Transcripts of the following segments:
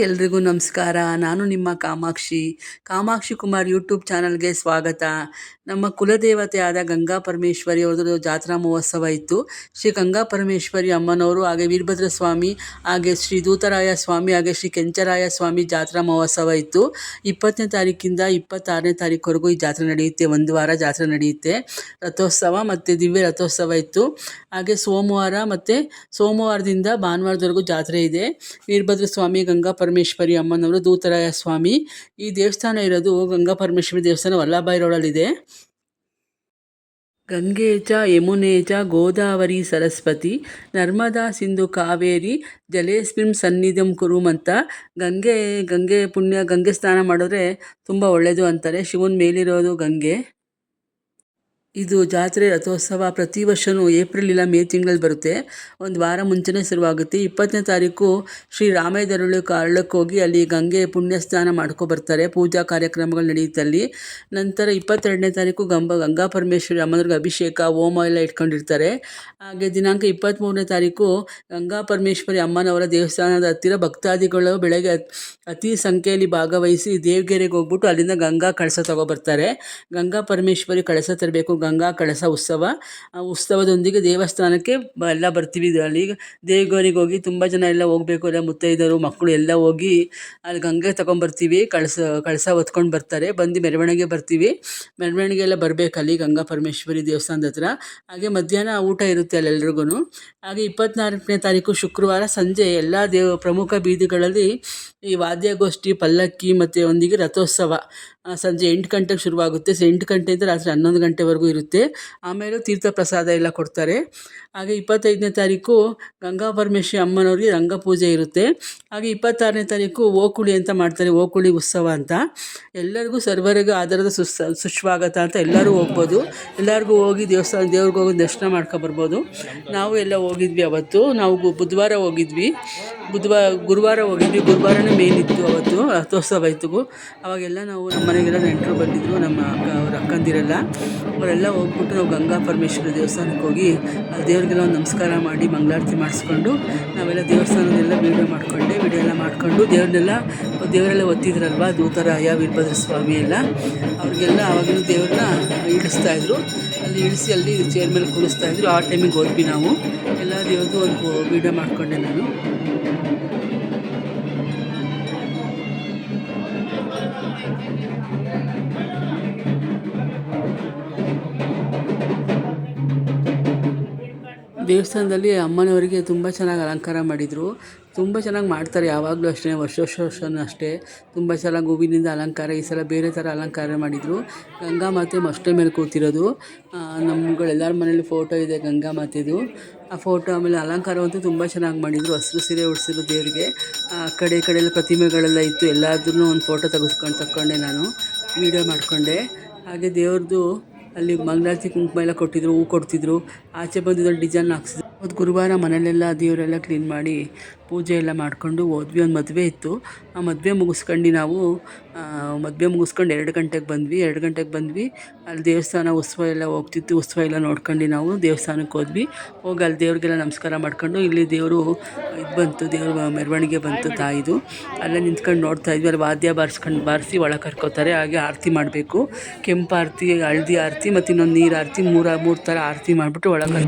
ಎಲ್ರಿಗೂ ನಮಸ್ಕಾರ. ನಾನು ನಿಮ್ಮ ಕಾಮಾಕ್ಷಿ ಕುಮಾರ್ ಯೂಟ್ಯೂಬ್ ಚಾನಲ್ಗೆ ಸ್ವಾಗತ. ನಮ್ಮ ಕುಲದೇವತೆಯಾದ ಗಂಗಾ ಪರಮೇಶ್ವರಿ ಅವ್ರದ್ದು ಜಾತ್ರಾ ಮಹೋತ್ಸವ ಇತ್ತು. ಶ್ರೀ ಗಂಗಾ ಪರಮೇಶ್ವರಿ ಅಮ್ಮನವರು, ಹಾಗೆ ವೀರಭದ್ರ ಸ್ವಾಮಿ, ಹಾಗೆ ಶ್ರೀ ದೂತರಾಯ ಸ್ವಾಮಿ, ಹಾಗೆ ಶ್ರೀ ಕೆಂಚರಾಯ ಸ್ವಾಮಿ ಜಾತ್ರಾ ಮಹೋತ್ಸವ ಇತ್ತು. 20ನೇ ತಾರೀಕಿಂದ 26ನೇ ತಾರೀಕುವರೆಗೂ ಈ ಜಾತ್ರೆ ನಡೆಯುತ್ತೆ. ಒಂದು ವಾರ ಜಾತ್ರೆ ನಡೆಯುತ್ತೆ. ರಥೋತ್ಸವ ಮತ್ತು ದಿವ್ಯ ರಥೋತ್ಸವ ಇತ್ತು. ಹಾಗೆ ಸೋಮವಾರದಿಂದ ಭಾನುವಾರದವರೆಗೂ ಜಾತ್ರೆ ಇದೆ. ವೀರಭದ್ರ ಸ್ವಾಮಿ, ಗಂಗಾ ಪರಮೇಶ್ವರಿ ಅಮ್ಮನವರು, ದೂತರಾಯ ಸ್ವಾಮಿ. ಈ ದೇವಸ್ಥಾನ ಇರೋದು ಗಂಗಾ ಪರಮೇಶ್ವರಿ ದೇವಸ್ಥಾನ ವಲ್ಲಭಾಯಿ ರೋಡಲ್ಲಿದೆ. ಗಂಗೆ ಚ ಯಮುನೆ ಚ ಗೋದಾವರಿ ಸರಸ್ವತಿ ನರ್ಮದಾ ಸಿಂಧು ಕಾವೇರಿ ಜಲೇಸ್ಮಿನ್ ಸನ್ನಿಧಿಂ ಕುರುಮ್ ಅಂತ ಗಂಗೆ ಸ್ನಾನ ಮಾಡಿದ್ರೆ ತುಂಬ ಒಳ್ಳೆಯದು ಅಂತಾರೆ. ಶಿವನ ಮೇಲಿರೋದು ಗಂಗೆ. ಇದು ಜಾತ್ರೆ ರಥೋತ್ಸವ ಪ್ರತಿ ವರ್ಷವೂ ಏಪ್ರಿಲ್ ಇಲ್ಲ ಮೇ ತಿಂಗಳಲ್ಲಿ ಬರುತ್ತೆ. ಒಂದು ವಾರ ಮುಂಚೆನೇ ಶುರುವಾಗುತ್ತೆ. 20ನೇ ತಾರೀಕು ಶ್ರೀ ರಾಮೇದರಳ್ಳಕ್ಕೆ ಹೋಗಿ ಅಲ್ಲಿ ಗಂಗೆ ಪುಣ್ಯ ಸ್ನಾನ ಮಾಡ್ಕೊಬರ್ತಾರೆ. ಪೂಜಾ ಕಾರ್ಯಕ್ರಮಗಳು ನಡೆಯುತ್ತೆ ಅಲ್ಲಿ. ನಂತರ 22ನೇ ತಾರೀಕು ಗಂಗಾ ಪರಮೇಶ್ವರಿ ಅಮ್ಮನವ್ರಿಗೆ ಅಭಿಷೇಕ, ಹೋಮ ಎಲ್ಲ ಇಟ್ಕೊಂಡಿರ್ತಾರೆ. ಹಾಗೆ ದಿನಾಂಕ 23ನೇ ತಾರೀಕು ಗಂಗಾ ಪರಮೇಶ್ವರಿ ಅಮ್ಮನವರ ದೇವಸ್ಥಾನದ ಹತ್ತಿರ ಭಕ್ತಾದಿಗಳು ಬೆಳಗ್ಗೆ ಅತಿ ಸಂಖ್ಯೆಯಲ್ಲಿ ಭಾಗವಹಿಸಿ ದೇವಗೆರೆಗೆ ಹೋಗ್ಬಿಟ್ಟು ಅಲ್ಲಿಂದ ಗಂಗಾ ಕಳಸ ತಗೊಬರ್ತಾರೆ. ಗಂಗಾ ಪರಮೇಶ್ವರಿ ಕಳಸ ತರಬೇಕು. ಗಂಗಾ ಕಳಸ ಉತ್ಸವ. ಆ ಉತ್ಸವದೊಂದಿಗೆ ದೇವಸ್ಥಾನಕ್ಕೆ ಎಲ್ಲ ಬರ್ತೀವಿ. ಅಲ್ಲಿ ದೇವಗರಿಗೆ ಹೋಗಿ ತುಂಬ ಜನ ಎಲ್ಲ ಹೋಗಬೇಕು, ಎಲ್ಲ ಮುತ್ತೈದರು ಮಕ್ಕಳು ಎಲ್ಲ ಹೋಗಿ ಅಲ್ಲಿ ಗಂಗೆ ತಗೊಂಬರ್ತೀವಿ. ಕಳಸ ಹೊತ್ಕೊಂಡು ಬರ್ತಾರೆ. ಬಂದು ಮೆರವಣಿಗೆ ಬರ್ತೀವಿ. ಮೆರವಣಿಗೆ ಎಲ್ಲ ಬರಬೇಕಲ್ಲಿ ಗಂಗಾ ಪರಮೇಶ್ವರಿ ದೇವಸ್ಥಾನದ ಹತ್ರ. ಹಾಗೆ ಮಧ್ಯಾಹ್ನ ಊಟ ಇರುತ್ತೆ ಅಲ್ಲೆಲ್ರಿಗೂ. ಹಾಗೆ 24ನೇ ತಾರೀಕು ಶುಕ್ರವಾರ ಸಂಜೆ ಎಲ್ಲ ಪ್ರಮುಖ ಬೀದಿಗಳಲ್ಲಿ ಈ ವಾದ್ಯಗೋಷ್ಠಿ, ಪಲ್ಲಕ್ಕಿ ಮತ್ತು ಒಂದಿಗೆ ರಥೋತ್ಸವ ಸಂಜೆ 8 ಗಂಟೆಗೆ ಶುರುವಾಗುತ್ತೆ. 8 ಗಂಟೆಯಿಂದ ರಾತ್ರಿ 11 ಗಂಟೆವರೆಗೂ ಇರುತ್ತೆ. ಆಮೇಲೆ ತೀರ್ಥ ಪ್ರಸಾದ ಎಲ್ಲ ಕೊಡ್ತಾರೆ. ಹಾಗೆ 25ನೇ ತಾರೀಕು ಗಂಗಾ ಪರಮೇಶ್ವರಿ ಅಮ್ಮನವ್ರಿಗೆ ರಂಗಪೂಜೆ ಇರುತ್ತೆ. ಹಾಗೆ 26ನೇ ತಾರೀಕು ಓಕುಳಿ ಅಂತ ಮಾಡ್ತಾರೆ. ಓಕುಳಿ ಉತ್ಸವ ಅಂತ. ಎಲ್ಲರಿಗೂ ಸರ್ವರಿಗೂ ಆಧಾರದ ಸುಸ್ವಾಗತ ಅಂತ ಎಲ್ಲರೂ ಹೋಗ್ಬೋದು. ಎಲ್ಲರಿಗೂ ಹೋಗಿ ದೇವ್ರಿಗೆ ಹೋಗಿ ದರ್ಶನ ಮಾಡ್ಕೊಬರ್ಬೋದು. ನಾವು ಎಲ್ಲ ಹೋಗಿದ್ವಿ ಅವತ್ತು. ನಾವು ಬುಧವಾರ ಹೋಗಿದ್ವಿ. ಗುರುವಾರ ಹೋಗಿದ್ವಿ. ಗುರುವಾರನೇ ಮೇಲಿತ್ತು ಅವತ್ತು ರಥೋತ್ಸವ ಇತ್ತು. ಅವಾಗೆಲ್ಲ ನಾವು ನಮ್ಮ ಮನೆಗೆಲ್ಲ ನೆಂಟರು ಬಂದಿದ್ದರು. ನಮ್ಮ ಅವ್ರ ಅಕ್ಕಂದಿರೆಲ್ಲ ಅವರೆಲ್ಲ ಹೋಗ್ಬಿಟ್ಟು ನಾವು ಗಂಗಾ ಪರಮೇಶ್ವರಿ ದೇವಸ್ಥಾನಕ್ಕೆ ಹೋಗಿ ಅಲ್ಲಿ ದೇವ್ರಿಗೆಲ್ಲ ಒಂದು ನಮಸ್ಕಾರ ಮಾಡಿ ಮಂಗಳಾರತಿ ಮಾಡಿಸ್ಕೊಂಡು ನಾವೆಲ್ಲ ದೇವಸ್ಥಾನದೆಲ್ಲ ವೀಡಿಯೋ ಎಲ್ಲ ಮಾಡಿಕೊಂಡು ದೇವರೆಲ್ಲ ಒತ್ತಿದ್ರಲ್ವ, ದೂತರಾಯ, ವೀರಭದ್ರ ಸ್ವಾಮಿ ಎಲ್ಲ, ಅವ್ರಿಗೆಲ್ಲ ಆವಾಗಿನ ದೇವ್ರನ್ನ ಇಳಿಸ್ತಾಯಿದ್ರು. ಅಲ್ಲಿ ಇಳಿಸಿ ಅಲ್ಲಿ ಚೇರ್ ಮೇಲೆ ಕೂರಿಸ್ತಾಯಿದ್ರು. ಆ ಟೈಮಿಗೆ ಹೋದ್ವಿ ನಾವು. ಎಲ್ಲ ದೇವ್ರದ್ದು ಒಂದು ವೀಡಿಯೋ ಮಾಡಿಕೊಂಡೆ ನಾನು. ದೇವಸ್ಥಾನದಲ್ಲಿ ಅಮ್ಮನವರಿಗೆ ತುಂಬ ಚೆನ್ನಾಗಿ ಅಲಂಕಾರ ಮಾಡಿದರು. ತುಂಬ ಚೆನ್ನಾಗಿ ಮಾಡ್ತಾರೆ ಯಾವಾಗಲೂ ಅಷ್ಟೇ, ವರ್ಷನೂ ಅಷ್ಟೇ. ತುಂಬ ಚೆನ್ನಾಗಿ ಹೂವಿನಿಂದ ಅಲಂಕಾರ. ಈ ಸಲ ಬೇರೆ ಥರ ಅಲಂಕಾರ ಮಾಡಿದರು. ಗಂಗಾ ಮಾತೆ ಮಷ್ಟೆ ಮೇಲೆ ಕೂತಿರೋದು. ನಮ್ಗಳೆಲ್ಲರ ಮನೇಲಿ ಫೋಟೋ ಇದೆ ಗಂಗಾ ಮಾತೆದು. ಆ ಫೋಟೋ ಆಮೇಲೆ ಅಲಂಕಾರವಂತೂ ತುಂಬ ಚೆನ್ನಾಗಿ ಮಾಡಿದರು. ಹಸಿರು ಸೀರೆ ಉಡಿಸಿದ್ರು ದೇವರಿಗೆ. ಆ ಕಡೆ ಎಲ್ಲ ಪ್ರತಿಮೆಗಳೆಲ್ಲ ಇತ್ತು. ಎಲ್ಲಾದ್ರೂ ಒಂದು ಫೋಟೋ ತಕ್ಕೊಂಡೆ ನಾನು, ವೀಡಿಯೋ ಮಾಡಿಕೊಂಡೆ. ಹಾಗೆ ದೇವ್ರದ್ದು ಅಲ್ಲಿ ಮಂಗಳಾರತಿ ಕುಂಕುಮ ಎಲ್ಲ ಕೊಟ್ಟಿದ್ರು, ಹೂ ಕೊಡ್ತಿದ್ರು. ಆಚೆ ಬಂದಿದ್ದು ಡಿಸೈನ್ ಹಾಕ್ಸಿದ್ರು. ಅವತ್ತು ಗುರುವಾರ ಮನೆಯಲ್ಲೆಲ್ಲ ದೇವರೆಲ್ಲ ಕ್ಲೀನ್ ಮಾಡಿ ಪೂಜೆ ಎಲ್ಲ ಮಾಡಿಕೊಂಡು ಹೋದ್ವಿ. ಒಂದು ಮದುವೆ ಇತ್ತು. ಆ ಮದುವೆ ಮುಗಿಸ್ಕೊಂಡು ನಾವು ಮದುವೆ ಮುಗಿಸ್ಕೊಂಡು 2 ಗಂಟೆಗೆ ಬಂದ್ವಿ. 2 ಗಂಟೆಗೆ ಬಂದ್ವಿ. ಅಲ್ಲಿ ದೇವಸ್ಥಾನ ಉತ್ಸವ ಎಲ್ಲ ಹೋಗ್ತಿತ್ತು. ಉತ್ಸವ ಎಲ್ಲ ನೋಡ್ಕೊಂಡು ನಾವು ದೇವಸ್ಥಾನಕ್ಕೆ ಹೋದ್ವಿ. ಹೋಗಿ ಅಲ್ಲಿ ದೇವ್ರಿಗೆಲ್ಲ ನಮಸ್ಕಾರ ಮಾಡ್ಕೊಂಡು ಇಲ್ಲಿ ದೇವರು ಬಂತು. ದೇವ್ರ ಮೆರವಣಿಗೆ ಬಂತು ತಾಯಿದು. ಅಲ್ಲೇ ನಿಂತ್ಕೊಂಡು ನೋಡ್ತಾ ಇದ್ವಿ. ಅಲ್ಲಿ ವಾದ್ಯ ಬಾರಿಸಿ ಒಳಗೆ ಕರ್ಕೋತಾರೆ. ಹಾಗೆ ಆರತಿ ಮಾಡಬೇಕು. ಕೆಂಪು ಆರತಿ, ಹಳದಿ ಆರತಿ ಮತ್ತು ಇನ್ನೊಂದು ನೀರು ಆರತಿ, ಮೂರು ಥರ ಆರತಿ ಮಾಡಿಬಿಟ್ಟು ಒಳಗೆ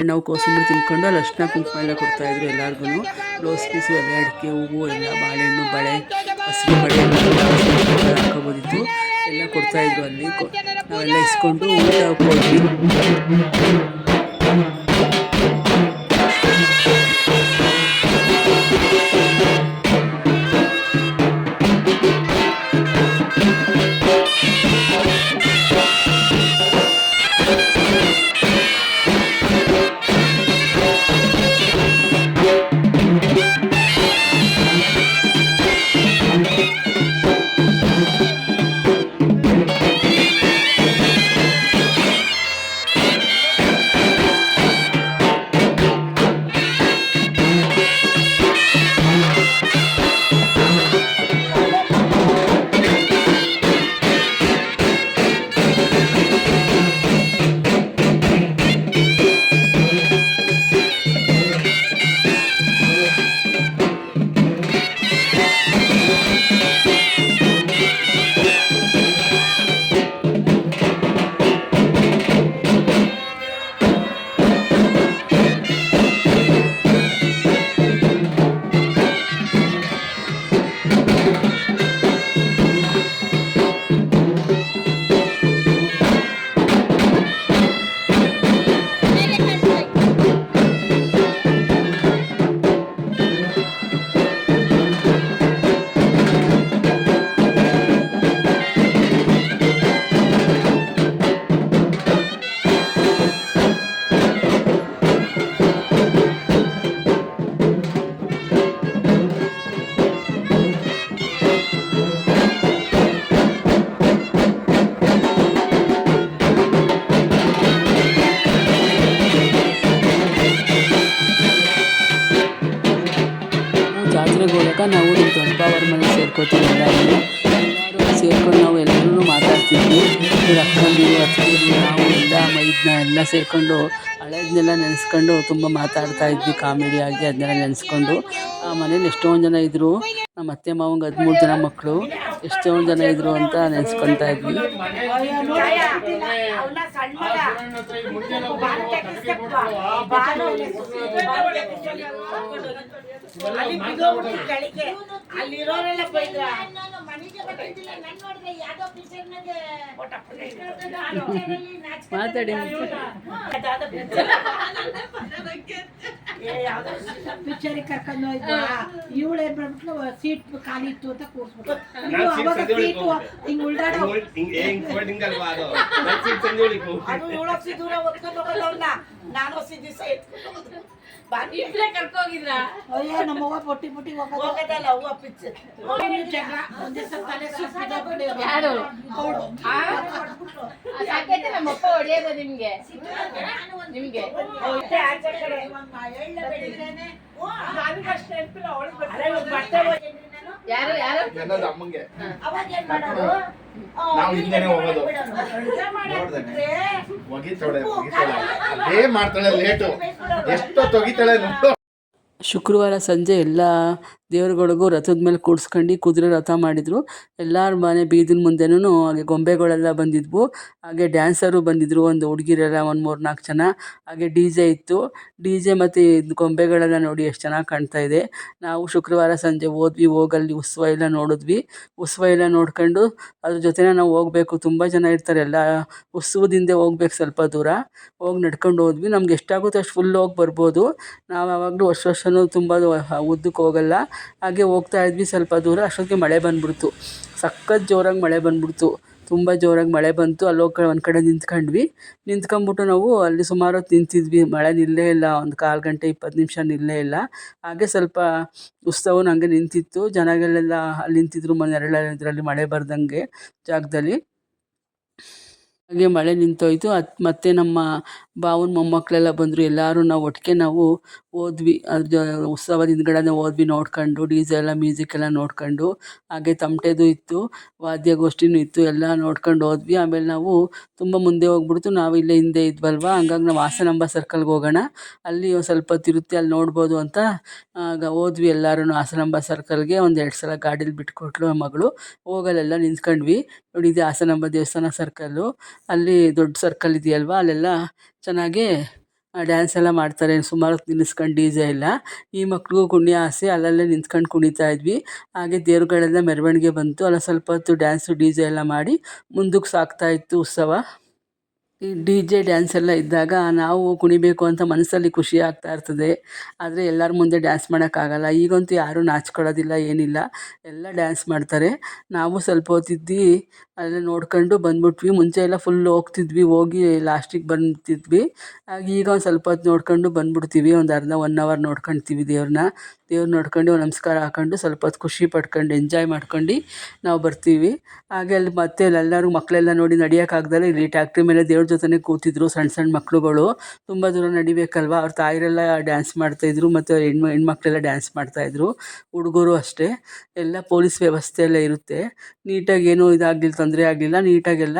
ತಿನ್ಕೊಂಡು ನಾವು ಕೋಸಂಬರಿ ತಿನ್ಕೊಂಡು ಅಲ್ಲಿ ಅರ್ಶಿನ ಕುಂಕುಮ ಎಲ್ಲ ಕೊಡ್ತಾಯಿದ್ರು ಎಲ್ಲರಿಗೂ. ಬ್ಲೌಸ್ ಪೀಸು, ಎಲೆ ಅಡಿಕೆ, ಹೂವು ಎಲ್ಲ, ಬಾಳೆಹಣ್ಣು, ಬಳೆ, ಹಸಿರು ಬಳೆ ಎಲ್ಲ ಹಾಕೋಬೋದಿತ್ತು. ಎಲ್ಲ ಕೊಡ್ತಾಯಿದ್ರು ಅಲ್ಲಿ. ನಾವೆಲ್ಲ ಇಸ್ಕೊಂಡು ಊಟ ಹೋದ್ವಿ. ಜಾತ್ರೆಗೆ ಹೋದಾಗ ನಾವು ನಮ್ಮ ದೊಡ್ಡಪ್ಪ ಅವ್ರ ಮನೆಗೆ ಸೇರ್ಕೋತೀವಿ. ಎಲ್ಲರೂ ಸೇರ್ಕೊಂಡು ನಾವು ಎಲ್ಲರೂ ಮಾತಾಡ್ತಿದ್ವಿ. ಅಕ್ಕಂದಿರು, ಅತ್ತಿಗೆರು, ನಾವು ಎಲ್ಲ ಸೇರಿಕೊಂಡು ಹಳೇದನ್ನೆಲ್ಲ ನೆನೆಸ್ಕೊಂಡು ತುಂಬ ಮಾತಾಡ್ತಾ ಇದ್ವಿ ಕಾಮಿಡಿಯಾಗಿ. ಅದನ್ನೆಲ್ಲ ನೆನೆಸ್ಕೊಂಡು ಮನೇಲಿ ಎಷ್ಟೊಂದು ಜನ ಇದ್ದರು. ನಮ್ಮ ಅತ್ತೆ ಮಾವಂಗೆ 13 ಜನ ಮಕ್ಕಳು, ಎಷ್ಟೊಂದು ಜನ ಇದ್ದರು ಅಂತ ನೆನೆಸ್ಕೊತಾ ಇದ್ವಿ. ಮಾತಾಡಿ ಪಿಕ್ಚರಿಗೆ ಕರ್ಕೊಂಡು ಹೋಯ್ತು. ಇವಳು ಏನ್ ಮಾಡ್ಬಿಟ್ಲು, ಸೀಟ್ ಖಾಲಿ ಇತ್ತು ಅಂತ ಕೂರ್ಸ್ಬಿಟ್ಟು ಹಿಂಗ್ ಉಲ್ಟಾಡೋ ದೂರ ಒತ್ಕೊಂಡು ಹೋಗೋದವ್ರನ್ನ ನಾನು ದಿವಸ ಕರ್ಕೋಗಿದ್ರ. ಅಯ್ಯೋ ನಮ್ಮವ್ವ ಪೊಟ್ಟಿ ಹೋಗೋದಲ್ಲ. ಅವ್ವ ಪಿಕ್ಚರ್ ಜಗಳ ಒಂದೇ ಸಲ ತಲೆ ಸುತ್ತಿದ ಯಾರು ನಮ್ಮಪ್ಪ ಹೊಡೆಯೋದು ನಿಮ್ಗೆ ನಿಮ್ಗೆ ಯಾರು ಯಾರು ಅಮ್ಮಂಗೆ ನಾವು ಹಿಂದೆನೆ ಹೋಗೋದು. ಒಗಿತಾಳೆ ಅದೇ ಮಾಡ್ತಾಳೆ, ಲೇಟು ಎಷ್ಟೋ ತೊಗಿತಾಳೆ ನೋಡು. ಶುಕ್ರವಾರ ಸಂಜೆ ಎಲ್ಲ ದೇವ್ರುಗಳಿಗೂ ರಥದ ಮೇಲೆ ಕೂಡ್ಸ್ಕೊಂಡು ಕುದುರೆ ರಥ ಮಾಡಿದರು. ಎಲ್ಲರ ಮನೆ ಬೀದಿನ ಮುಂದೆನೂ ಹಾಗೆ ಗೊಂಬೆಗಳೆಲ್ಲ ಬಂದಿದ್ವು. ಹಾಗೆ ಡ್ಯಾನ್ಸರು ಬಂದಿದ್ದರು, ಒಂದು ಹುಡುಗಿರೆಲ್ಲ ಒಂದು 3-4 ಜನ. ಹಾಗೆ ಡಿ ಜೆ ಇತ್ತು. ಡಿ ಜೆ ಮತ್ತು ಗೊಂಬೆಗಳೆಲ್ಲ ನೋಡಿ ಎಷ್ಟು ಚೆನ್ನಾಗಿ ಕಾಣ್ತಾ ಇದೆ. ನಾವು ಶುಕ್ರವಾರ ಸಂಜೆ ಹೋದ್ವಿ. ಹೋಗಲ್ಲಿ ಉತ್ಸವ ಎಲ್ಲ ನೋಡಿದ್ವಿ. ಉತ್ಸವ ಎಲ್ಲ ನೋಡ್ಕೊಂಡು ಅದ್ರ ಜೊತೆನೇ ನಾವು ಹೋಗಬೇಕು. ತುಂಬ ಜನ ಇರ್ತಾರೆ. ಎಲ್ಲ ಉತ್ಸವದಿಂದ ಹೋಗ್ಬೇಕು, ಸ್ವಲ್ಪ ದೂರ ಹೋಗಿ ನಡ್ಕೊಂಡು ಹೋದ್ವಿ. ನಮ್ಗೆ ಎಷ್ಟಾಗುತ್ತೋ ಅಷ್ಟು ಫುಲ್ ಹೋಗಿ ಬರ್ಬೋದು. ನಾವು ಯಾವಾಗಲೂ ವರ್ಷನೂ ತುಂಬ ಉದ್ದಕ್ಕೆ ಹೋಗಲ್ಲ. ಹಾಗೆ ಹೋಗ್ತಾ ಇದ್ವಿ ಸ್ವಲ್ಪ ದೂರ. ಅಷ್ಟೊತ್ತಿಗೆ ಮಳೆ ಬಂದ್ಬಿಡ್ತು, ಸಖತ್ ಜೋರಾಗಿ ಮಳೆ ಬಂದ್ಬಿಡ್ತು. ತುಂಬ ಜೋರಾಗಿ ಮಳೆ ಬಂತು. ಅಲ್ಲಿ ಒಂದು ಕಡೆ ನಿಂತ್ಕೊಂಡ್ವಿ. ನಿಂತ್ಕೊಂಡ್ಬಿಟ್ಟು ನಾವು ಅಲ್ಲಿ ಸುಮಾರು ಹೊತ್ತು ನಿಂತಿದ್ವಿ. ಮಳೆ ನಿಲ್ಲೇ ಇಲ್ಲ, ಒಂದು 1/4 ಗಂಟೆ 20 ನಿಮಿಷ ನಿಲ್ಲೇ ಇಲ್ಲ. ಹಾಗೆ ಸ್ವಲ್ಪ ಉತ್ಸವನ ಹಂಗೆ ನಿಂತಿತ್ತು. ಜನಗಳೆಲ್ಲ ಅಲ್ಲಿ ನಿಂತಿದ್ರು, ಇದರಲ್ಲಿ ಮಳೆ ಬರ್ದಂಗೆ ಜಾಗದಲ್ಲಿ. ಹಾಗೆ ಮಳೆ ನಿಂತೋಯ್ತು. ಮತ್ತೆ ನಮ್ಮ ಬಾವನ ಮೊಮ್ಮಕ್ಕಳೆಲ್ಲ ಬಂದರು. ಎಲ್ಲರೂ ನಾವು ಒಟ್ಟಿಗೆ ನಾವು ಹೋದ್ವಿ. ಅದ್ರ ಉತ್ಸವದ ಹಿಂದ್ಗಡೆನೇ ಹೋದ್ವಿ ನೋಡ್ಕೊಂಡು. ಡಿ ಜೆ ಎಲ್ಲ ಮ್ಯೂಸಿಕ್ ಎಲ್ಲ ನೋಡ್ಕೊಂಡು, ಹಾಗೆ ತಮಟೆದು ಇತ್ತು, ವಾದ್ಯಗೋಷ್ಠಿನೂ ಇತ್ತು, ಎಲ್ಲ ನೋಡ್ಕೊಂಡು ಹೋದ್ವಿ. ಆಮೇಲೆ ನಾವು ತುಂಬ ಮುಂದೆ ಹೋಗ್ಬಿಡ್ತು. ನಾವು ಇಲ್ಲೇ ಹಿಂದೆ ಇದ್ವಲ್ವ, ಹಂಗಾಗಿ ನಾವು ಹಾಸನಾಂಬ ಸರ್ಕಲ್ಗೆ ಹೋಗೋಣ, ಅಲ್ಲಿ ಒಂದು ಸ್ವಲ್ಪ ಹೊತ್ತಿರುತ್ತೆ, ಅಲ್ಲಿ ನೋಡ್ಬೋದು ಅಂತ ಆಗ ಹೋದ್ವಿ. ಎಲ್ಲರೂ ಹಾಸನಾಂಬ ಸರ್ಕಲ್ಗೆ 1-2 ಸಲ ಗಾಡೀಲಿ ಬಿಟ್ಕೊಟ್ಲು ಮಗಳು. ಹೋಗಲ್ಲೆಲ್ಲ ನಿಂತ್ಕೊಂಡ್ವಿ. ನೋಡಿ, ಇದು ಹಾಸನಾಂಬ ದೇವಸ್ಥಾನ ಸರ್ಕಲ್ಲು. ಅಲ್ಲಿ ದೊಡ್ಡ ಸರ್ಕಲ್ ಇದೆಯಲ್ವ, ಅಲ್ಲೆಲ್ಲ ಚೆನ್ನಾಗಿ ಡ್ಯಾನ್ಸ್ ಎಲ್ಲ ಮಾಡ್ತಾರೆ ಸುಮಾರು ಹೊತ್ತು ನಿಲ್ಲಿಸ್ಕೊಂಡು ಡಿ ಜೆ ಎಲ್ಲ. ಈ ಮಕ್ಳಿಗೂ ಕುಣಿಯೋ ಆಸೆ, ಅಲ್ಲಲ್ಲೇ ನಿಂತ್ಕೊಂಡು ಕುಣಿತಾ ಇದ್ವಿ. ಹಾಗೆ ದೇವ್ರುಗಳೆಲ್ಲ ಮೆರವಣಿಗೆ ಬಂತು. ಅಲ್ಲ ಸ್ವಲ್ಪ ಹೊತ್ತು ಡ್ಯಾನ್ಸು ಡಿ ಜೆ ಎಲ್ಲ ಮಾಡಿ ಮುಂದಕ್ಕೆ ಸಾಗ್ತಾ ಇತ್ತು ಉತ್ಸವ. ಈ ಡಿ ಜೆ ಡ್ಯಾನ್ಸ್ ಎಲ್ಲ ಇದ್ದಾಗ ನಾವು ಕುಣಿಬೇಕು ಅಂತ ಮನಸ್ಸಲ್ಲಿ ಖುಷಿ ಆಗ್ತಾ ಇರ್ತದೆ. ಆದರೆ ಎಲ್ಲರ ಮುಂದೆ ಡ್ಯಾನ್ಸ್ ಮಾಡೋಕ್ಕಾಗಲ್ಲ. ಈಗಂತೂ ಯಾರೂ ನಾಚ್ಕೊಳ್ಳೋದಿಲ್ಲ, ಏನಿಲ್ಲ, ಎಲ್ಲ ಡ್ಯಾನ್ಸ್ ಮಾಡ್ತಾರೆ. ನಾವು ಸ್ವಲ್ಪ ಹೊತ್ತಿದ್ದು ಅಲ್ಲೇ ನೋಡ್ಕೊಂಡು ಬಂದ್ಬಿಟ್ವಿ. ಮುಂಚೆ ಎಲ್ಲ ಫುಲ್ ಹೋಗ್ತಿದ್ವಿ, ಹೋಗಿ ಲಾಸ್ಟಿಗೆ ಬಂದ್ಬಿಡ್ತಿದ್ವಿ. ಈಗ ಒಂದು ಸ್ವಲ್ಪ ಹೊತ್ತು ನೋಡ್ಕೊಂಡು ಬಂದ್ಬಿಡ್ತೀವಿ. ಒಂದು ಅರ್ಧ 1 ಅವರ್ ನೋಡ್ಕೊಳ್ತೀವಿ ದೇವ್ರನ್ನ ನೋಡ್ಕೊಂಡು ನಮಸ್ಕಾರ ಹಾಕ್ಕೊಂಡು ಸ್ವಲ್ಪ ಹೊತ್ತು ಖುಷಿ ಪಡ್ಕೊಂಡು ಎಂಜಾಯ್ ಮಾಡ್ಕೊಂಡು ನಾವು ಬರ್ತೀವಿ. ಹಾಗೆ ಅಲ್ಲಿ ಮತ್ತೆ ಎಲ್ಲರೂ ಮಕ್ಕಳೆಲ್ಲ ನೋಡಿ ನಡೆಯೋಕ್ಕಾಗ್ದಲೆ ಇಲ್ಲಿ ಟ್ಯಾಕ್ಟ್ರಿ ಮೇಲೆ ದೇವ್ರ ಜೊತೆನೇ ಕೂತಿದ್ರು ಸಣ್ಣ ಸಣ್ಣ ಮಕ್ಕಳುಗಳು. ತುಂಬ ದೂರ ನಡಿಬೇಕಲ್ವ, ಅವ್ರ ತಾಯಿರೆಲ್ಲ ಡ್ಯಾನ್ಸ್ ಮಾಡ್ತಾಯಿದ್ರು ಮತ್ತು ಹೆಣ್ಮಕ್ಳೆಲ್ಲ ಡ್ಯಾನ್ಸ್ ಮಾಡ್ತಾಯಿದ್ರು. ಹುಡುಗರು ಅಷ್ಟೇ. ಎಲ್ಲ ಪೊಲೀಸ್ ವ್ಯವಸ್ಥೆ ಎಲ್ಲ ಇರುತ್ತೆ. ನೀಟಾಗಿ ಏನೂ ಇದಾಗಲಿಲ್ಲ, ತೊಂದರೆ ಆಗಲಿಲ್ಲ. ನೀಟಾಗೆಲ್ಲ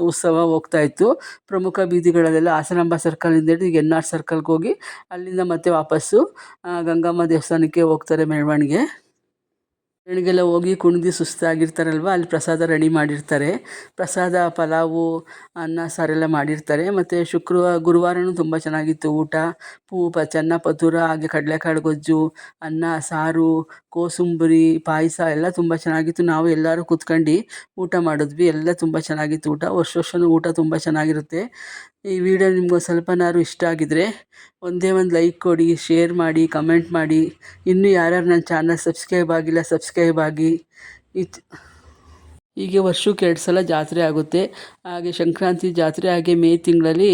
ಉತ್ಸವ ಹೋಗ್ತಾಯಿತ್ತು. ಪ್ರಮುಖ ಬೀದಿಗಳಲ್ಲೆಲ್ಲ ಹಾಸನಾಂಬ ಸರ್ಕಲಿಂದ ಹಿಡಿದು ಈಗ NR ಸರ್ಕಲ್ಗೆ ಹೋಗಿ ಅಲ್ಲಿಂದ ಮತ್ತೆ ವಾಪಸ್ಸು ಗಂಗಮ್ಮ ದೇವಸ್ಥಾನಕ್ಕೆ ಹೋಗ್ತಾರೆ ಮೆರವಣಿಗೆ. ಮೆರವಣಿಗೆಲ್ಲ ಹೋಗಿ ಕುಣಿದು ಸುಸ್ತಾಗಿರ್ತಾರಲ್ವ, ಅಲ್ಲಿ ಪ್ರಸಾದ ರೆಡಿ ಮಾಡಿರ್ತಾರೆ. ಪ್ರಸಾದ ಪಲಾವು, ಅನ್ನ ಸಾರೆಲ್ಲ ಮಾಡಿರ್ತಾರೆ. ಮತ್ತು ಗುರುವಾರನೂ ತುಂಬ ಚೆನ್ನಾಗಿತ್ತು ಊಟ. ಚೆನ್ನ ಪತೂರ, ಹಾಗೆ ಕಡಲೆಕಾಳು ಗೊಜ್ಜು, ಅನ್ನ ಸಾರು, ಕೋಸುಂಬರಿ, ಪಾಯಸ ಎಲ್ಲ ತುಂಬ ಚೆನ್ನಾಗಿತ್ತು. ನಾವು ಎಲ್ಲರೂ ಕೂತ್ಕೊಂಡು ಊಟ ಮಾಡಿದ್ವಿ. ಎಲ್ಲ ತುಂಬ ಚೆನ್ನಾಗಿತ್ತು ಊಟ. ವರ್ಷನೂ ಊಟ ತುಂಬ ಚೆನ್ನಾಗಿರುತ್ತೆ. ಈ ವಿಡಿಯೋ ನಿಮ್ಗೆ ಸ್ವಲ್ಪನಾದ್ರು ಇಷ್ಟ ಆಗಿದರೆ ಒಂದೇ ಒಂದು ಲೈಕ್ ಕೊಡಿ, ಶೇರ್ ಮಾಡಿ, ಕಮೆಂಟ್ ಮಾಡಿ. ಇನ್ನೂ ಯಾರ್ಯಾರು ನನ್ನ ಚಾನಲ್ ಸಬ್ಸ್ಕ್ರೈಬ್ ಆಗಿಲ್ಲ ಸಬ್ಸ್ಕ್ರೈಬ್ ಆಗಿ. ಹೀಗೆ ವರ್ಷಕ್ಕೆ 2 ಸಲ ಜಾತ್ರೆ ಆಗುತ್ತೆ. ಹಾಗೆ ಸಂಕ್ರಾಂತಿ ಜಾತ್ರೆ, ಹಾಗೆ ಮೇ ತಿಂಗಳಲ್ಲಿ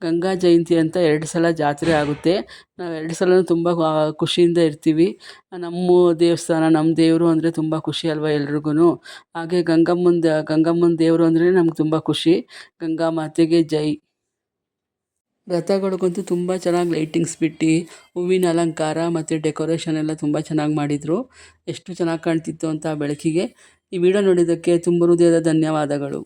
ಗಂಗಾ ಜಯಂತಿ ಅಂತ 2 ಸಲ ಜಾತ್ರೆ ಆಗುತ್ತೆ. ನಾವು 2 ಸಲವೂ ತುಂಬ ಖುಷಿಯಿಂದ ಇರ್ತೀವಿ. ನಮ್ಮ ದೇವಸ್ಥಾನ, ನಮ್ಮ ದೇವರು ಅಂದರೆ ತುಂಬ ಖುಷಿ ಅಲ್ವ ಎಲ್ರಿಗೂ. ಹಾಗೆ ಗಂಗಮ್ಮನ ದೇವರು ಅಂದರೆ ನಮ್ಗೆ ತುಂಬ ಖುಷಿ. ಗಂಗಾ ಮಾತೆಗೆ ಜೈ. ರಥಗಳಿಗಂತೂ ತುಂಬ ಚೆನ್ನಾಗಿ ಲೈಟಿಂಗ್ಸ್ ಬಿಟ್ಟು ಹೂವಿನ ಅಲಂಕಾರ ಮತ್ತು ಡೆಕೋರೇಷನ್ ಎಲ್ಲ ತುಂಬ ಚೆನ್ನಾಗಿ ಮಾಡಿದರು. ಎಷ್ಟು ಚೆನ್ನಾಗಿ ಕಾಣ್ತಿತ್ತು ಅಂತ ಬೆಳಕಿಗೆ. ಈ ವಿಡಿಯೋ ನೋಡಿದ್ದಕ್ಕೆ ತುಂಬ ಹೃದಯದ ಧನ್ಯವಾದಗಳು.